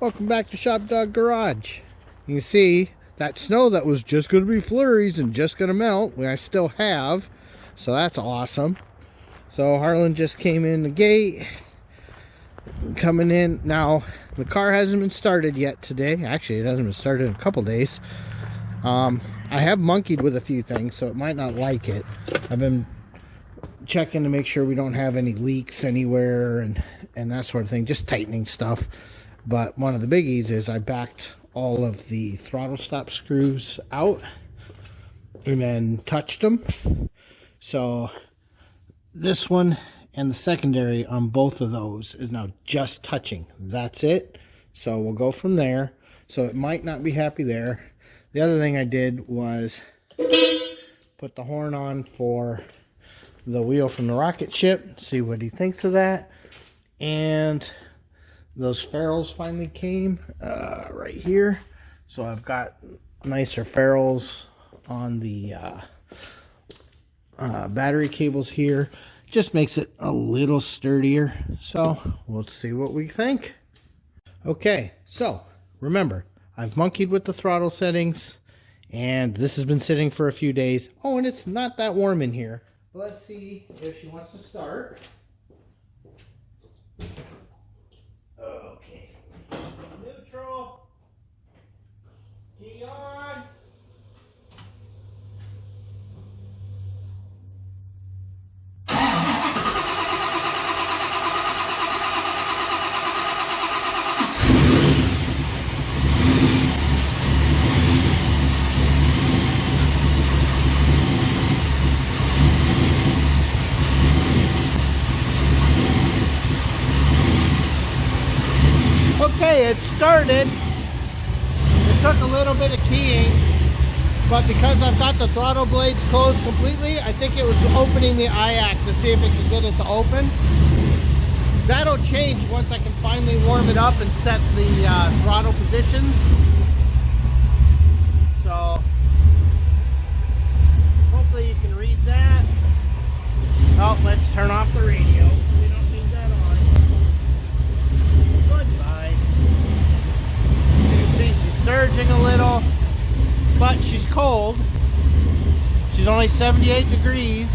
Welcome back to ShopDog-Garage. You can see that snow that was just going to be flurries and just going to melt, I still have. So that's awesome. So Harlan just came in the gate. Coming in. Now, the car hasn't been started yet today. Actually, it hasn't been started in a couple days. I have monkeyed with a few things, so it might not like it. I've been checking to make sure we don't have any leaks anywhere and that sort of thing. Just tightening stuff. But one of the biggies is I backed all of the throttle stop screws out and then touched them. So this one and the secondary on both of those is now just touching. That's it. So we'll go from there. So it might not be happy there. The other thing I did was put the horn on for the wheel from the rocket ship. See what he thinks of that. And those ferrules finally came right here. So I've got nicer ferrules on the battery cables here. Just makes it a little sturdier. So we'll see what we think. Okay, so remember, I've monkeyed with the throttle settings, and this has been sitting for a few days. Oh, and it's not that warm in here. Let's see if she wants to start. Okay. Neutral. Key on. Okay, it started. It took a little bit of keying, but because I've got the throttle blades closed completely, I think it was opening the IAC to see if it could get it to open. That'll change once I can finally warm it up and set the throttle position. So hopefully you can read that. Oh, let's turn off the radio. We don't need that on. Goodbye. You can see she's surging a little, but she's cold. She's only 78 degrees.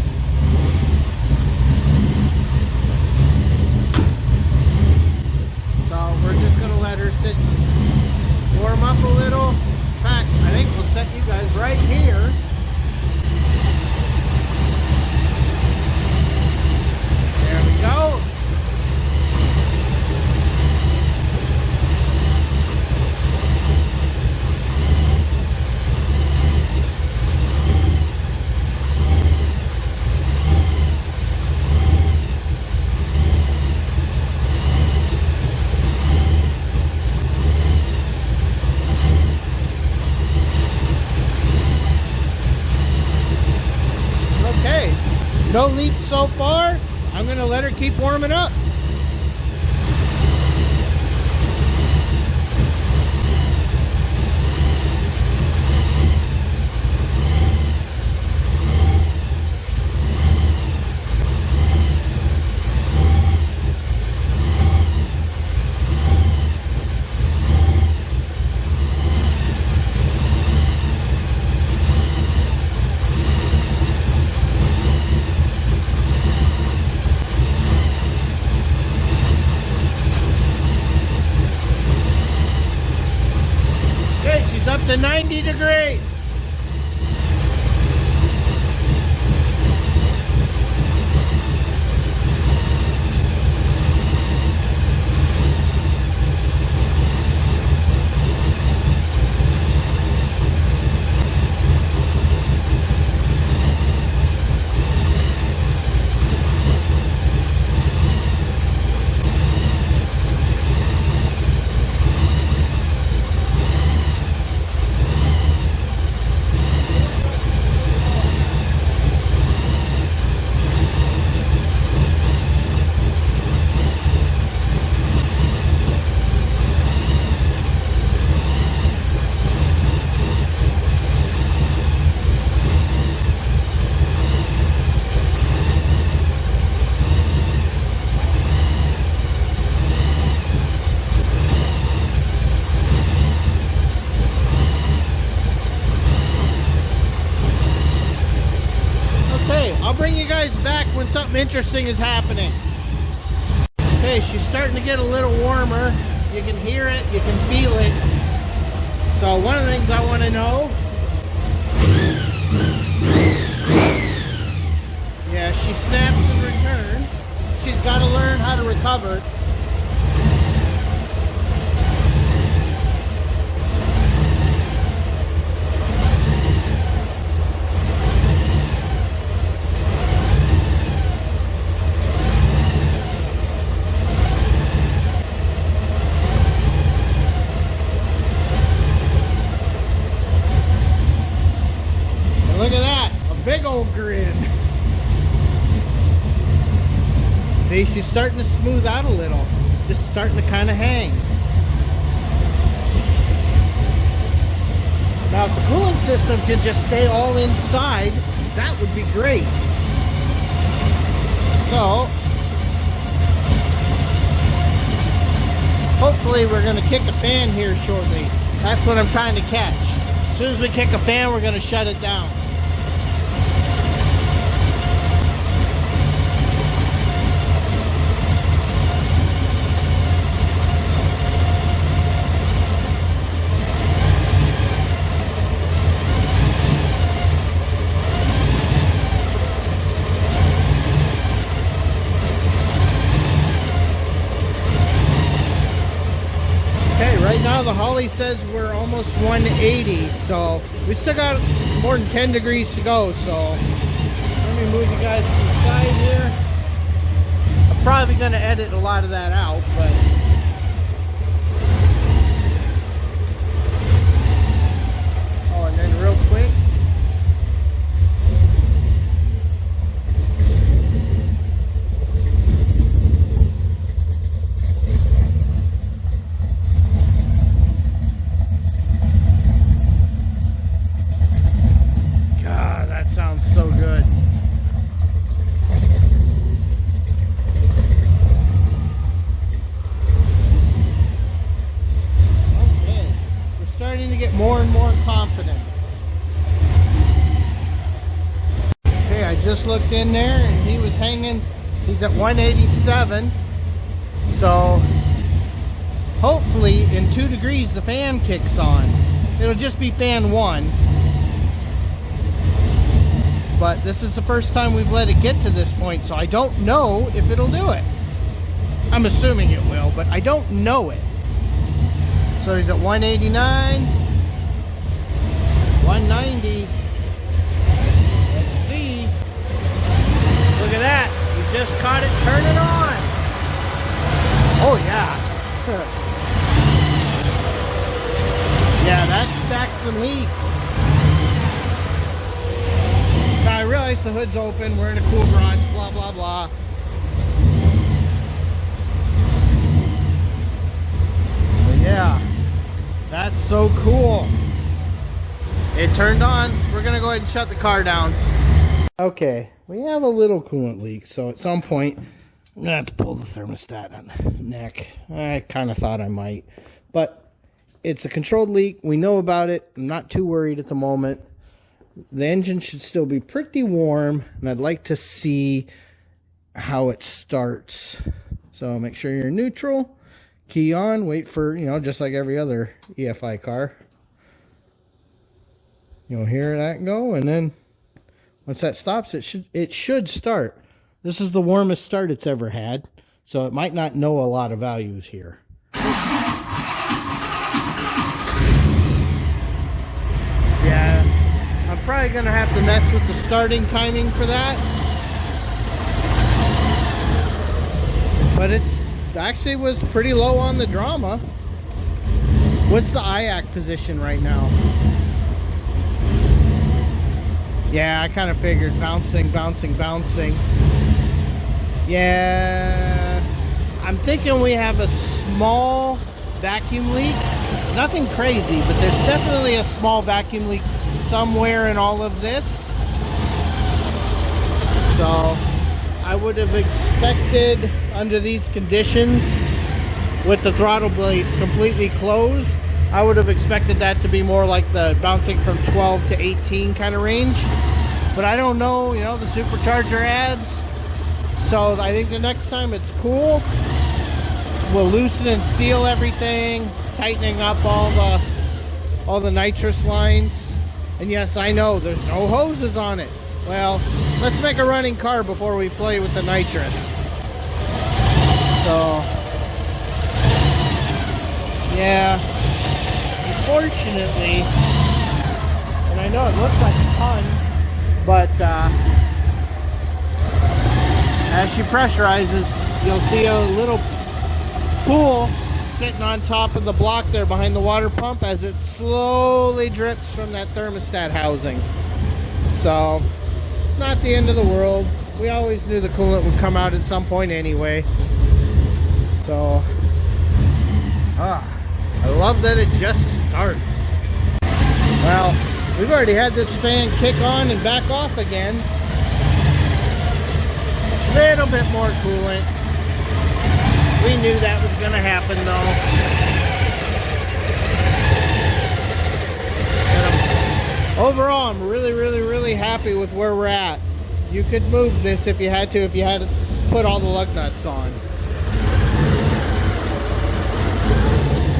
So we're just going to let her sit and warm up a little. In fact, I think we'll set you guys right here. There we go. Okay, no leaks so far. I'm going to let her keep warming up. Up to 90 degrees. something interesting is happening. Okay, she's starting to get a little warmer. You can hear it, you can feel it. So one of the things I want to know, yeah, she snaps and returns. She's got to learn how to recover. Look at that, a big old grin. See, she's starting to smooth out a little. Just starting to kind of hang. Now, if the cooling system can just stay all inside, that would be great. So, hopefully we're going to kick a fan here shortly. That's what I'm trying to catch. As soon as we kick a fan, we're going to shut it down. Right now the Holly says we're almost 180, so we still got more than 10 degrees to go. So let me move you guys to the side here. I'm probably going to edit a lot of that out, but oh, and then real quick, so good. Okay, we're starting to get more and more confidence. Okay, I just looked in there and he was hanging, he's at 187. So hopefully in 2 degrees the fan kicks on. It'll just be fan 1. But this is the first time we've let it get to this point, so I don't know if it'll do it. I'm assuming it will, but I don't know it. So he's at 189, 190. Let's see. Look at that. We just caught it turning on. Oh, yeah. Yeah, that stacks some heat. I realize the hood's open, we're in a cool garage, blah, blah, blah. But yeah, that's so cool. It turned on. We're going to go ahead and shut the car down. Okay, we have a little coolant leak, so at some point, I'm going to have to pull the thermostat on the neck. I kind of thought I might, but it's a controlled leak. We know about it. I'm not too worried at the moment. The engine should still be pretty warm, and I'd like to see how it starts. So make sure you're neutral, key on, wait for, you know, just like every other EFI car. You'll hear that go, and then once that stops, it should start. This is the warmest start it's ever had, so it might not know a lot of values here. Yeah. I'm probably going to have to mess with the starting timing for that. But it's actually was pretty low on the drama. What's the IAC position right now? Yeah, I kind of figured bouncing. Yeah, I'm thinking we have a small vacuum leak. It's nothing crazy, but there's definitely a small vacuum leak somewhere in all of this. So I would have expected under these conditions with the throttle blades completely closed, I would have expected that to be more like the bouncing from 12 to 18 kind of range. But I don't know, you know, the supercharger ads, So I think the next time it's cool, we'll loosen and seal everything, tightening up all the nitrous lines. And yes, I know there's no hoses on it. Well, let's make a running car before we play with the nitrous. So yeah, unfortunately, and I know it looks like a ton, but as she pressurizes, you'll see a little pool sitting on top of the block there behind the water pump as it slowly drips from that thermostat housing. So, not the end of the world. We always knew the coolant would come out at some point anyway. So, I love that it just starts. Well, we've already had this fan kick on and back off again. A little bit more coolant. We knew that was going to happen though. And overall, I'm really happy with where we're at. You could move this if you had to put all the lug nuts on.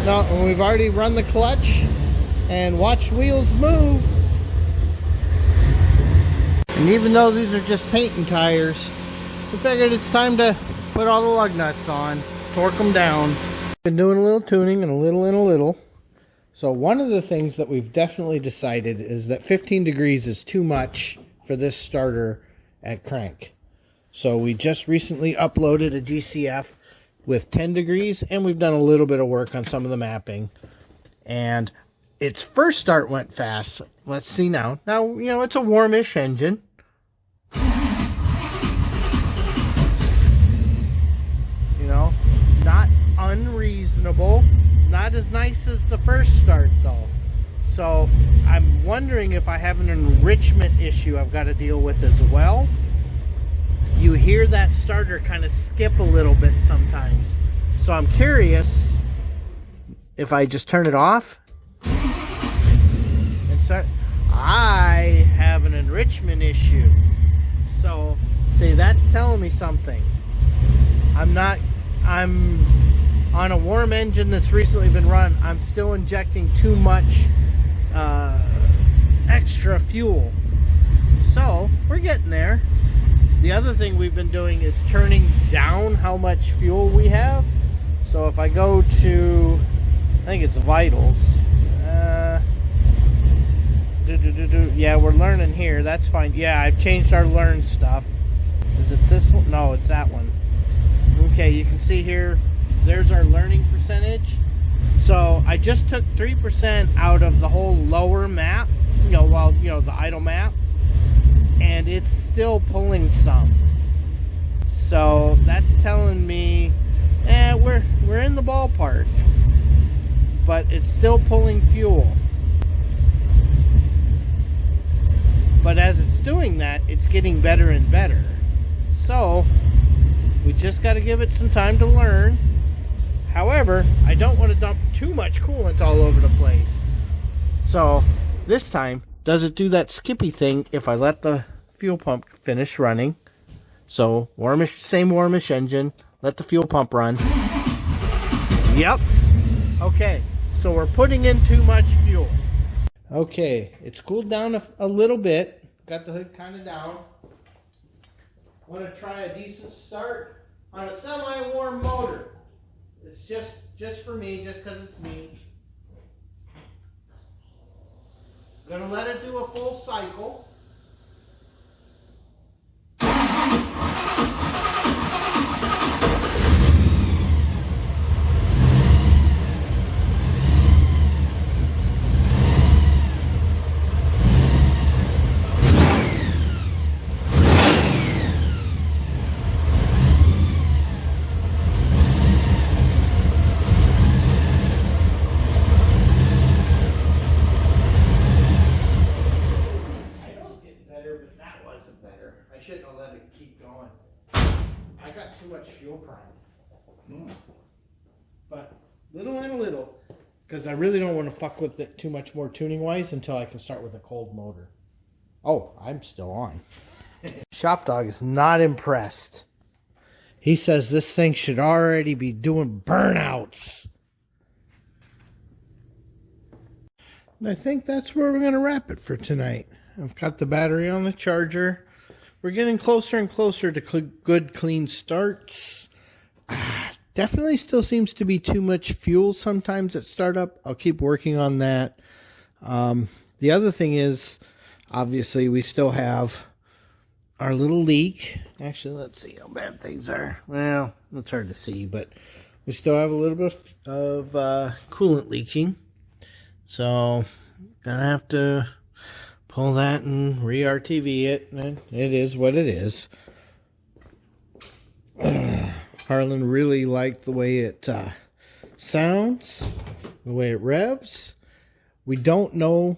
No, and we've already run the clutch and watched wheels move. And even though these are just painting tires, we figured it's time to put all the lug nuts on, torque them down. Been doing a little tuning and a little. So one of the things that we've definitely decided is that 15 degrees is too much for this starter at crank. So we just recently uploaded a GCF with 10 degrees, and we've done a little bit of work on some of the mapping. And its first start went fast. Let's see now. Now, you know, it's a warmish engine. You know, not unreasonable. Not as nice as the first start, though. So I'm wondering if I have an enrichment issue I've got to deal with as well. You hear that starter kind of skip a little bit sometimes. So I'm curious if I just turn it off and start. I have an enrichment issue. So, see, that's telling me something. I'm on a warm engine that's recently been run. I'm still injecting too much extra fuel. So, we're getting there. The other thing we've been doing is turning down how much fuel we have. So if I go to, I think it's vitals. Yeah, we're learning here. That's fine. Yeah, I've changed our learn stuff. Is it this one? No, it's that one. Okay, you can see here, there's our learning percentage. So I just took 3% out of the whole lower map, the idle map. And it's still pulling some. So that's telling me we're in the ballpark, but it's still pulling fuel. But as it's doing that, it's getting better and better. So we just got to give it some time to learn. However, I don't want to dump too much coolant all over the place. So this time, does it do that skippy thing if I let the fuel pump finish running? So same warmish engine, let the fuel pump run. Yep. Okay, so we're putting in too much fuel. Okay, it's cooled down a little bit. Got the hood kind of down. Want to try a decent start on a semi-warm motor. It's just for me, just because it's me. Gonna let it do a full cycle. I shouldn't have let it keep going. I got too much fuel prime. But little and little, because I really don't want to fuck with it too much more tuning wise until I can start with a cold motor. Oh, I'm still on. ShopDog is not impressed He says this thing should already be doing burnouts. And I think that's where we're going to wrap it for tonight. I've got the battery on the charger. We're getting closer and closer to good, clean starts. Definitely still seems to be too much fuel sometimes at startup. I'll keep working on that. The other thing is, obviously, we still have our little leak. Actually, let's see how bad things are. Well, it's hard to see, but we still have a little bit of coolant leaking. So, gonna have to pull that and re-RTV it. And it is what it is. Harlan really liked the way it sounds, the way it revs. We don't know,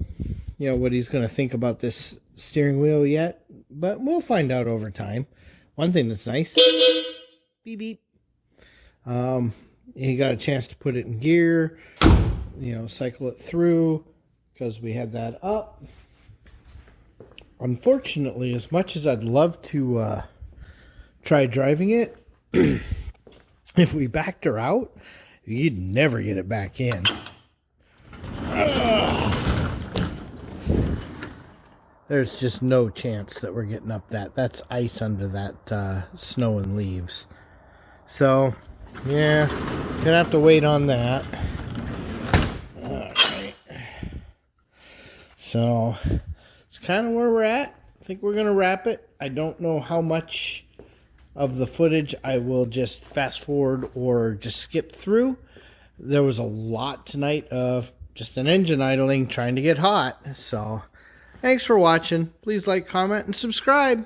what he's going to think about this steering wheel yet, but we'll find out over time. One thing that's nice, beep beep. He got a chance to put it in gear, cycle it through because we had that up. Unfortunately, as much as I'd love to try driving it, if we backed her out, you'd never get it back in. There's just no chance that we're getting up that. That's ice under that snow and leaves. So, yeah, gonna have to wait on that. Alright. So, it's kind of where we're at. I think we're gonna wrap it. I don't know how much of the footage I will just fast forward or just skip through. There was a lot tonight of just an engine idling trying to get hot. So, thanks for watching. Please like, comment, and subscribe.